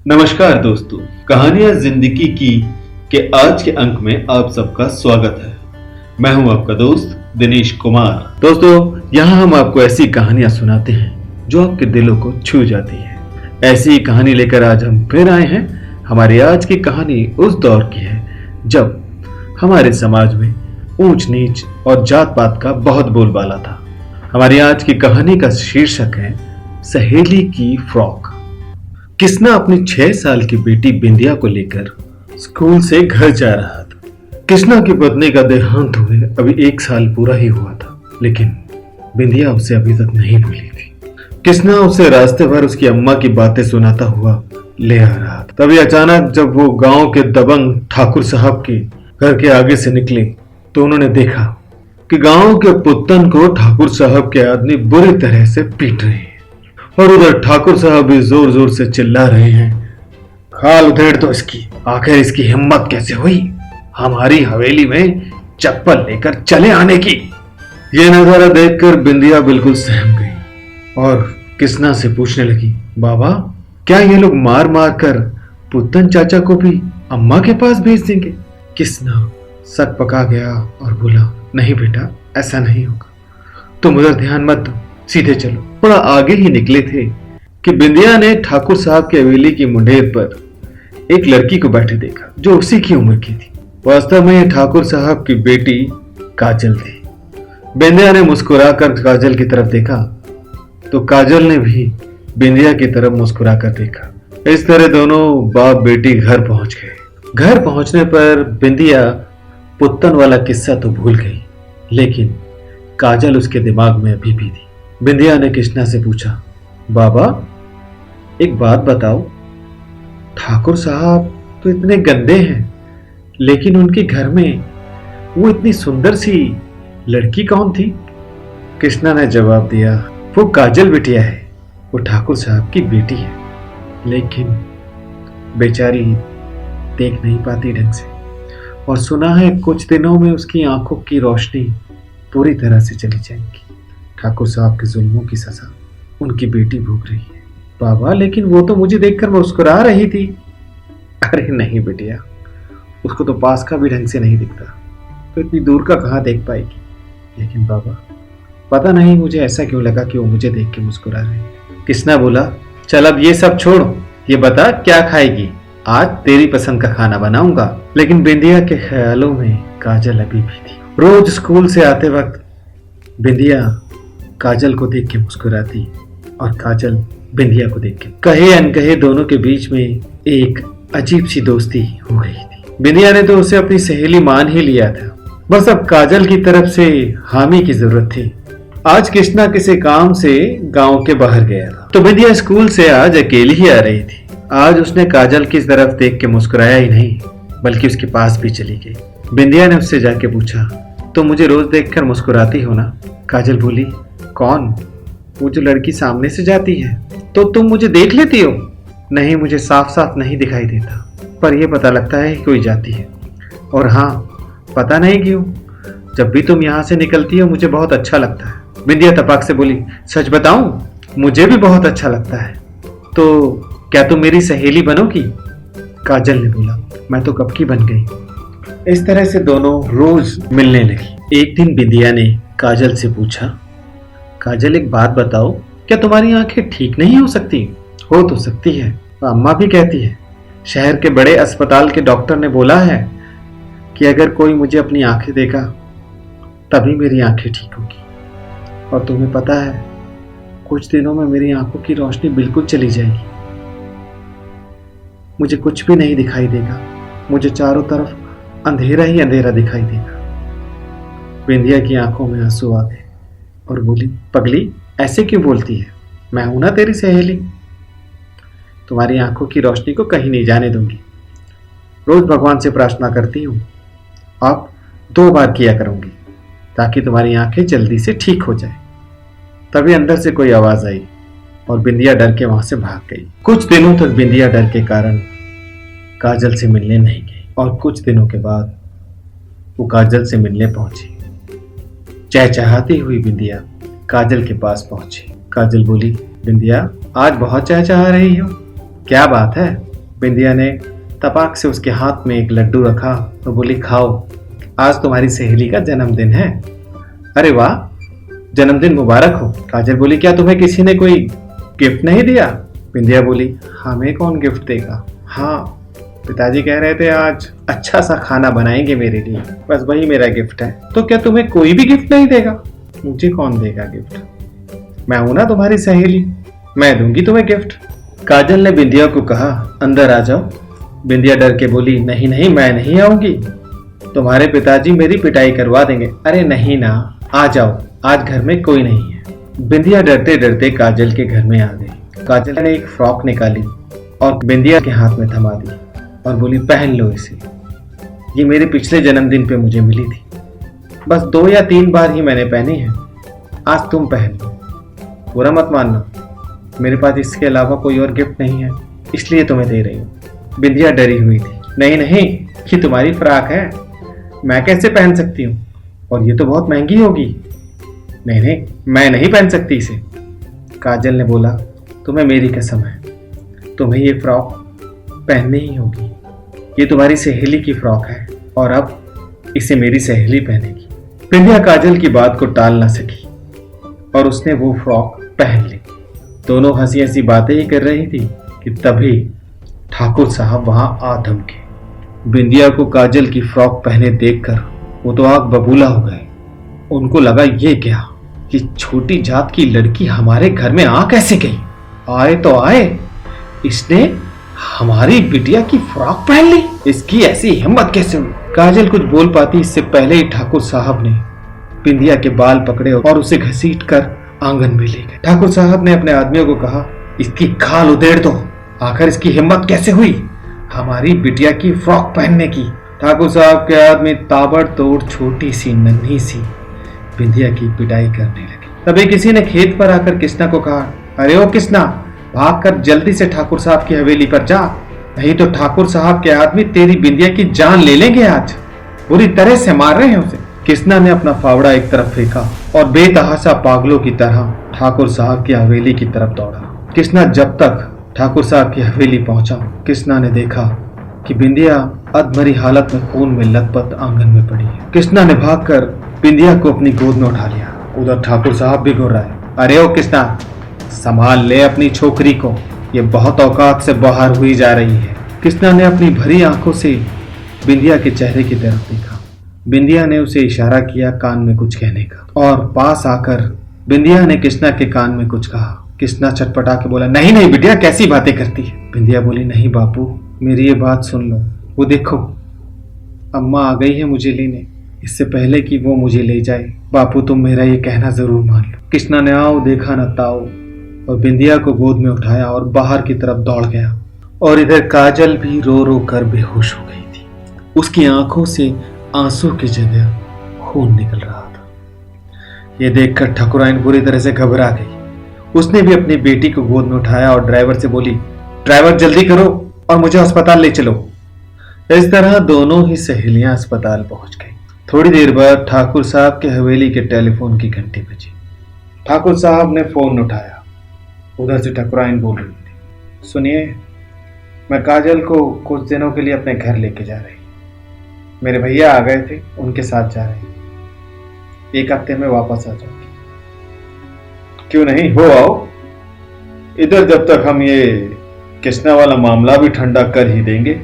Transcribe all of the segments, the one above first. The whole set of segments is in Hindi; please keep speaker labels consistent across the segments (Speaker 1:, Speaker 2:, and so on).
Speaker 1: नमस्कार दोस्तों, कहानियां जिंदगी की के आज के अंक में आप सबका स्वागत है। मैं हूं आपका दोस्त दिनेश कुमार। दोस्तों, यहां हम आपको ऐसी कहानियां सुनाते हैं जो आपके दिलों को छू जाती है। ऐसी ही कहानी लेकर आज हम फिर आए हैं। हमारी आज की कहानी उस दौर की है जब हमारे समाज में ऊंच नीच और जात पात का बहुत बोलबाला था। हमारी आज की कहानी का शीर्षक है सहेली की फ्रॉक। किसना अपनी 6 साल की बेटी बिंदिया को लेकर स्कूल से घर जा रहा था। किसना की पत्नी का देहांत हुए अभी 1 साल पूरा ही हुआ था, लेकिन बिंदिया उसे अभी तक नहीं भूली थी। किसना उसे रास्ते भर उसकी अम्मा की बातें सुनाता हुआ ले आ रहा था। तभी अचानक जब वो गांव के दबंग ठाकुर साहब के घर के आगे से निकले तो उन्होंने देखा कि गांव के पुत्तन को ठाकुर साहब के आदमी बुरी तरह से पीट रहे हैं और उधर ठाकुर साहब भी जोर जोर से चिल्ला रहे हैं, खाल उधेड़ तो इसकी, आखिर इसकी हिम्मत कैसे हुई हमारी हवेली में चप्पल लेकर चले आने की। ये नजारा देखकर बिंदिया बिल्कुल सहम गई और किसना से पूछने लगी, बाबा क्या ये लोग मार मार कर पुत्तन चाचा को भी अम्मा के पास भेज देंगे? किसना सक पका गया और बोला, नहीं बेटा, ऐसा नहीं होगा, तुम उधर ध्यान मत दो, सीधे चलो। थोड़ा आगे ही निकले थे कि बिंदिया ने ठाकुर साहब की हवेली की मुंडेर पर एक लड़की को बैठे देखा जो उसी की उम्र की थी। वास्तव में ठाकुर साहब की बेटी काजल थी। बिंदिया ने मुस्कुराकर काजल की तरफ देखा तो काजल ने भी बिंदिया की तरफ मुस्कुराकर देखा। इस तरह दोनों बाप बेटी घर पहुंच गए। घर पहुंचने पर बिंदिया पुत्तन वाला किस्सा तो भूल गई, लेकिन काजल उसके दिमाग में अभी भी थी। बिंदिया ने कृष्णा से पूछा, बाबा एक बात बताओ, ठाकुर साहब तो इतने गंदे हैं, लेकिन उनके घर में वो इतनी सुंदर सी लड़की कौन थी? कृष्णा ने जवाब दिया, वो काजल बिटिया है, वो ठाकुर साहब की बेटी है, लेकिन बेचारी देख नहीं पाती ढंग से, और सुना है कुछ दिनों में उसकी आंखों की रोशनी पूरी तरह से चली जाएगी। ठाकुर साहब के जुल्मों की सजा उनकी बेटी भोग रही है। बाबा लेकिन वो तो मुझे देखकर मुस्कुरा रही थी। अरे नहीं बेटिया, उसको तो पास का भी ढंग से नहीं दिखता, तो इतनी दूर का कहाँ देख पाएगी। लेकिन बाबा पता नहीं मुझे ऐसा क्यों लगा कि वो मुझे देख के मुस्कुरा रही है। किसना बोला, चल अब ये सब छोड़, ये बता क्या खाएगी, आज तेरी पसंद का खाना बनाऊंगा। लेकिन बिंदिया के ख्यालों में काजल अभी भी थी। रोज स्कूल से आते वक्त बिंदिया काजल को देख के मुस्कुराती और काजल बिंदिया को देख के। कहे अनकहे दोनों के बीच में एक अजीब सी दोस्ती हो गई थी। बिंदिया ने तो उसे अपनी सहेली मान ही लिया था, बस अब काजल की तरफ से हामी की जरूरत थी। आज कृष्णा किसी काम से गांव के बाहर गया था, तो बिंदिया स्कूल से आज अकेली ही आ रही थी। आज उसने काजल की तरफ देख के मुस्कुराया ही नहीं, बल्कि उसके पास भी चली गई। बिंदिया ने उससे जाके पूछा, तो मुझे रोज देखकर मुस्कुराती हो ना? काजल बोली, कौन? वो जो लड़की सामने से जाती है। तो तुम मुझे देख लेती हो? नहीं, मुझे साफ साफ नहीं दिखाई देता, पर यह पता लगता है कि कोई जाती है। और हाँ, पता नहीं क्यों जब भी तुम यहाँ से निकलती हो मुझे बहुत अच्छा लगता है। बिंदिया तपाक से बोली, सच बताऊं, मुझे भी बहुत अच्छा लगता है। तो क्या तुम मेरी सहेली बनोगी? काजल ने बोला, मैं तो कब की बन गई। इस तरह से दोनों रोज मिलने लगी। एक दिन बिंदिया ने काजल से पूछा, काजल एक बात बताओ, क्या तुम्हारी आंखें ठीक नहीं हो सकती? हो तो सकती है, अम्मा भी कहती है। शहर के बड़े अस्पताल के डॉक्टर ने बोला है कि अगर कोई मुझे अपनी आंखें देगा तभी मेरी आंखें ठीक होगी। और तुम्हें पता है, कुछ दिनों में मेरी आंखों की रोशनी बिल्कुल चली जाएगी, मुझे कुछ भी नहीं दिखाई देगा, मुझे चारों तरफ अंधेरा ही अंधेरा दिखाई देगा। बिंदिया की आंखों में आंसू आ गए और बोली, पगली ऐसे क्यों बोलती है, मैं हूं ना तेरी सहेली, तुम्हारी आंखों की रोशनी को कहीं नहीं जाने दूंगी। रोज भगवान से प्रार्थना करती हूँ, अब 2 बार किया करूंगी ताकि तुम्हारी आंखें जल्दी से ठीक हो जाए। तभी अंदर से कोई आवाज आई और बिंदिया डर के वहां से भाग गई। कुछ दिनों तक बिंदिया डर के कारण काजल से मिलने नहीं गई और कुछ दिनों के बाद वो काजल से मिलने पहुंची। चहचहाती हुई बिंदिया काजल के पास पहुंची। काजल बोली, बिंदिया आज बहुत चहचहा रही हो, क्या बात है?
Speaker 2: बिंदिया ने तपाक से उसके हाथ में एक लड्डू रखा और बोली, खाओ, आज तुम्हारी सहेली का जन्मदिन है। अरे वाह, जन्मदिन मुबारक हो। काजल बोली, क्या तुम्हें किसी ने कोई गिफ्ट नहीं दिया? बिंदिया बोली, हमें कौन गिफ्ट देगा? हाँ, पिताजी कह रहे थे आज अच्छा सा खाना बनाएंगे मेरे लिए, बस वही मेरा गिफ्ट है। तो क्या तुम्हें कोई भी गिफ्ट नहीं देगा? मुझे कौन देगा गिफ्ट? मैं हूं ना तुम्हारी सहेली, मैं दूंगी तुम्हें गिफ्ट। काजल ने बिंदिया को कहा, अंदर आ जाओ। बिंदिया डर के बोली, नहीं नहीं, मैं नहीं आऊंगी, तुम्हारे पिताजी मेरी पिटाई करवा देंगे। अरे नहीं ना, आ जाओ, आज घर में कोई नहीं है। बिंदिया डरते डरते काजल के घर में आ गई। काजल ने एक फ्रॉक निकाली और बिंदिया के हाथ में थमा दी और बोली, पहन लो इसे, ये मेरे पिछले जन्मदिन पे मुझे मिली थी, बस 2 या 3 बार ही मैंने पहनी है, आज तुम पहन लो, बुरा मत मानना, मेरे पास इसके अलावा कोई और गिफ्ट नहीं है, इसलिए तुम्हें दे रही हूँ। बिंदिया डरी हुई थी। नहीं नहीं, ये तुम्हारी फ्रॉक है, मैं कैसे पहन सकती हूँ, और ये तो बहुत महंगी होगी। नहीं नहीं, मैं नहीं पहन सकती इसे। काजल ने बोला, तुम्हें मेरी कसम है, तुम्हें ये फ्रॉक पहननी ही होगी, ये तुम्हारी सहेली की फ्रॉक है और अब इसे मेरी सहेली पहनेगी। बिंदिया काजल की बात को टाल ना सकी और उसने वो फ्रॉक पहन ली। दोनों हंसी हंसी बातें ही कर रही थी कि तभी ठाकुर साहब वहां आ धमके। बिंदिया को काजल की फ्रॉक पहने देखकर वो तो आग बबूला हो गए। उनको लगा, ये क्या, ये छोटी जात की लड़की हमारे घर में आ कैसे गई? आए तो आए, इसने हमारी बिटिया की फ्रॉक पहन ली, इसकी ऐसी हिम्मत कैसे हुई? काजल कुछ बोल पाती इससे पहले ही ठाकुर साहब ने बिंदिया के बाल पकड़े और उसे घसीट कर आंगन में ले गए। ठाकुर साहब ने अपने आदमियों को कहा, इसकी खाल उधेड़ दो, आखिर इसकी हिम्मत कैसे हुई हमारी बिटिया की फ्रॉक पहनने की? ठाकुर साहब के आदमी ताबड़तोड़ छोटी सी नन्ही सी बिंदिया की पिटाई करने लगे। तभी किसी ने खेत पर आकर किसना को कहा, अरे ओ किसना, भागकर जल्दी से ठाकुर साहब की हवेली पर जा, नहीं तो ठाकुर साहब के आदमी तेरी बिंदिया की जान ले लेंगे, आज बुरी तरह से मार रहे हैं उसे। किसना ने अपना फावड़ा एक तरफ फेंका और बेतहाशा पागलों की तरह ठाकुर साहब की हवेली की तरफ दौड़ा। किसना जब तक ठाकुर साहब की हवेली पहुंचा, किसना ने देखा कि बिंदिया अधमरी हालत में खून में लथपथ आंगन में पड़ी है। किसना ने भागकर बिंदिया को अपनी गोद में उठा लिया। उधर ठाकुर साहब भी घूर रहा है, अरे ओ किसना, संभाल ले अपनी छोकरी को, ये बहुत औकात से बाहर हुई जा रही है। किसना ने अपनी भरी आंखों से बिंदिया के चेहरे की तरफ देखा। बिंदिया ने उसे इशारा किया कान में कुछ कहने का, और पास आकर बिंदिया ने किसना के कान में कुछ कहा। किसना चटपटा के बोला, नहीं नहीं बिटिया, कैसी बातें करती है? बिंदिया बोली, नहीं बापू, मेरी ये बात सुन लो, वो देखो अम्मा आ गई है मुझे लेने, इससे पहले कि वो मुझे ले जाए, बापू तुम मेरा ये कहना जरूर मान लो। किसना ने आओ देखा न ताओ और बिंदिया को गोद में उठाया और बाहर की तरफ दौड़ गया। और इधर काजल भी रो रो कर बेहोश हो गई थी। उसकी आंखों से आंसू की जगह खून निकल रहा था। ये देखकर ठाकुराइन बुरी तरह से घबरा गई। उसने भी अपनी बेटी को गोद में उठाया और ड्राइवर से बोली, ड्राइवर जल्दी करो और मुझे अस्पताल ले चलो। इस तरह दोनों ही सहेलियां अस्पताल पहुंच गई। थोड़ी देर बाद ठाकुर साहब के हवेली के टेलीफोन की घंटी बजी। ठाकुर साहब ने फोन उठाया। उधर से ठाकुराइन बोल रही थी, सुनिए, मैं काजल को कुछ दिनों के लिए अपने घर लेके जा रही, मेरे भैया आ गए थे, उनके साथ जा रही, 1 हफ्ते में वापस आ जाऊंगी। क्यों नहीं, हो आओ, इधर जब तक हम ये किसना वाला मामला भी ठंडा कर ही देंगे।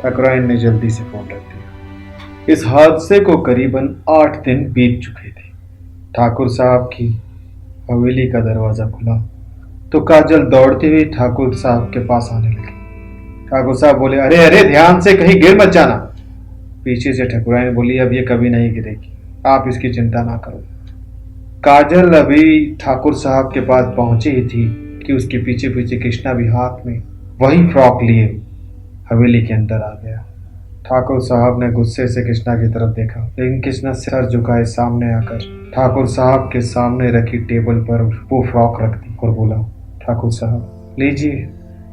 Speaker 2: ठाकुराइन ने जल्दी से फोन रख दिया। इस हादसे को करीबन 8 दिन बीत चुके थे। ठाकुर साहब की हवेली का दरवाजा खुला तो काजल दौड़ती हुई ठाकुर साहब के पास आने लगी। ठाकुर साहब बोले, अरे अरे ध्यान से, कहीं गिर मत जाना। पीछे से ठाकुराइन बोली, अब ये कभी नहीं गिरेगी, आप इसकी चिंता ना करो। काजल अभी ठाकुर साहब के पास पहुंची ही थी कि उसके पीछे पीछे कृष्णा भी हाथ में वही फ्रॉक लिए हवेली के अंदर आ गया। ठाकुर साहब ने गुस्से से कृष्णा की तरफ देखा, लेकिन कृष्णा सर झुकाए सामने आकर ठाकुर साहब के सामने रखी टेबल पर वो फ्रॉक रख दी और बोला, ठाकुर साहब लीजिए,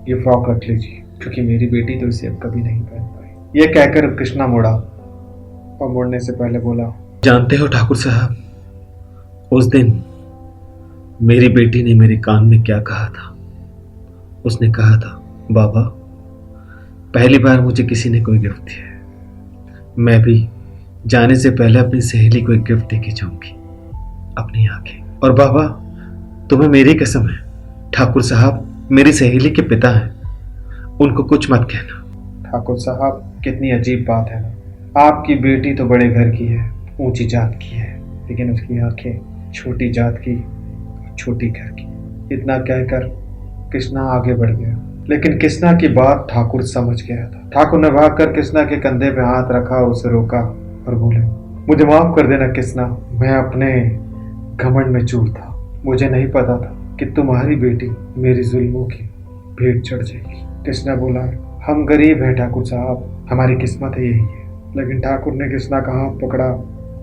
Speaker 2: ये फ्रॉक रख लीजिए, क्योंकि मेरी बेटी तो इसे अब कभी नहीं पहन पाई। ये कहकर कृष्णा मुड़ा और मुड़ने से पहले बोला, जानते हो ठाकुर साहब, उस दिन मेरी बेटी ने मेरे कान में क्या कहा था? उसने कहा था, बाबा पहली बार मुझे किसी ने कोई गिफ्ट दिया है। मैं भी जाने से पहले अपनी सहेली को एक गिफ्ट देके जाऊंगी, अपनी आंखें। और बाबा, तुम्हें मेरी कसम है, ठाकुर साहब मेरी सहेली के पिता हैं, उनको कुछ मत कहना। ठाकुर साहब, कितनी अजीब बात है ना, आपकी बेटी तो बड़े घर की है, ऊंची जात की है, लेकिन उसकी आंखें छोटी जात की, छोटी घर की। इतना कहकर कृष्णा आगे बढ़ गया, लेकिन कृष्णा की बात ठाकुर समझ गया था। ठाकुर ने भागकर कृष्णा के कंधे पे हाथ रखा और उसे रोका और बोले, मुझे माफ कर देना कृष्णा, मैं अपने घमंड में चूर था। मुझे नहीं पता था कि तुम्हारी बेटी मेरी जुल्मों की भेंट चढ़ जाएगी। कृष्णा बोला, हम गरीब हैं ठाकुर साहब, हमारी किस्मत है यही है। लेकिन ठाकुर ने कृष्णा का हाथ पकड़ा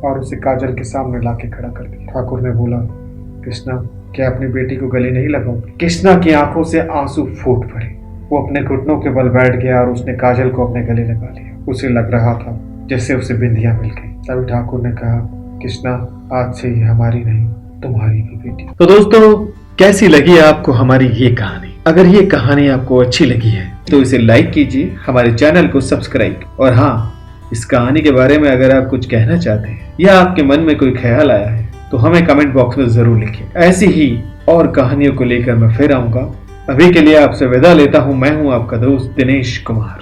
Speaker 2: और उसे काजल के सामने लाके खड़ा कर दिया। ठाकुर ने बोला, कृष्णा, क्या अपनी बेटी को गले नहीं लगाओगे? कृष्णा की आंखों से आंसू फूट पड़े। वो अपने घुटनों के बल बैठ गया और उसने काजल को अपने गले लगा लिया। उसे लग रहा था जैसे उसे बिंदियां मिल गई। तभी ठाकुर ने कहा, कृष्णा, आज से ये हमारी नहीं, तुम्हारी भी बेटी। तो दोस्तों, कैसी लगी आपको हमारी ये कहानी? अगर ये कहानी आपको अच्छी लगी है तो इसे लाइक कीजिए, हमारे चैनल को सब्सक्राइब। और हाँ, इस कहानी के बारे में अगर आप कुछ कहना चाहते हैं या आपके मन में कोई ख्याल आया है तो हमें कमेंट बॉक्स में जरूर लिखिए। ऐसी ही और कहानियों को लेकर मैं फिर आऊंगा। अभी के लिए आपसे विदा लेता हूं। मैं हूं आपका दोस्त दिनेश कुमार।